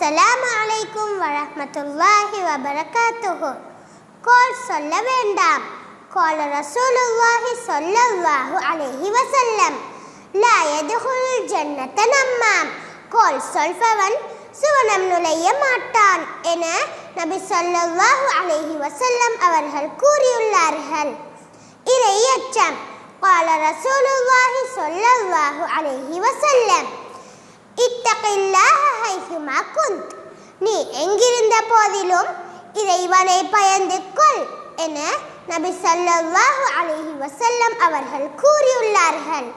அஸ்ஸலாமு அலைக்கும் வரஹ்மத்துல்லாஹி வபரகாத்துஹு. கோல் சொல்ல வேண்டாம். கோல ரசூலுல்லாஹி ஸல்லல்லாஹு அலைஹி வஸல்லம், லா யதுகுல் ஜன்னத நம்மாம். கோல் சொல்பவன் சுவனம் நுழைய மாட்டான் என நபி ஸல்லல்லாஹு அலைஹி வஸல்லம் அவர்கள் கூறியுள்ளார்கள். இறையச்சம். قال رسول الله صلى الله عليه وسلم اتق الله حيثما كنت. நீ எங்கிருந்த போதிலும் இறைவனை பயந்து கொள் என நபி ஸல்லல்லாஹு அலைஹி வஸல்லம் அவர்கள் கூறியுள்ளார்கள்.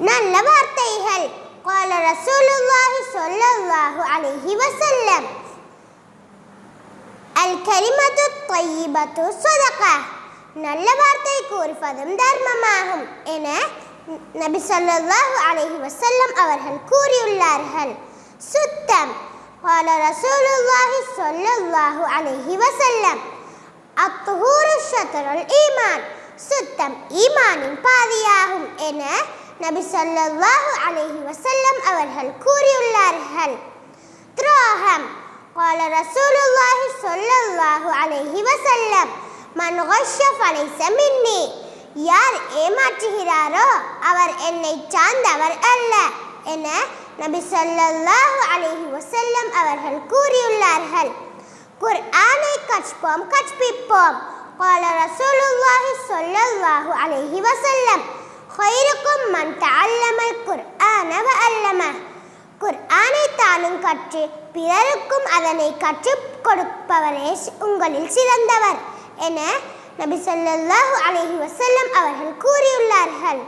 நல்ல வார்த்தைகள். قال رسول الله صلى الله عليه وسلم الكلمة الطيبة صدقة. நல்ல வார்த்தை கூறுவதும் தர்மமாகும் என நபி ஸல்லல்லாஹு அலைஹி வஸல்லம் அவர்கள் கூறியுள்ளார்கள். சுத்தம். قال رسول الله صلى الله عليه وسلم الطهور شطر الإيمان. சுத்தம் ஈமானின் பாதியாகும் என நபி ஸல்லல்லாஹு அலைஹி வஸல்லம் அவர்கள் கூறியுள்ளார்கள். துரோகம். قال رسول الله صلى الله عليه وسلم மன் கஷ்ஷ ஃபலைஸ மின்னி. யார் ஏமாற்றுகிறாரோ அவர் என்னை சார்ந்தவர் அல்ல என நபி ஸல்லல்லாஹு அலைஹி வஸல்லம் அவர்கள் கூறியுள்ளார்கள். குர்ஆனை கற்பிப்போம். قال رسول الله صلى الله عليه وسلم خيركم من تعلم القرآن وعلمه. குர்ஆனை தானும் கற்று பிறருக்கும் அதனை கற்றுக் கொடுப்பவரே உங்களில் சிறந்தவர் என நபி ஸல்லல்லாஹு அலைஹி வஸல்லம் அவர்கள் கூறியுள்ளார்கள்.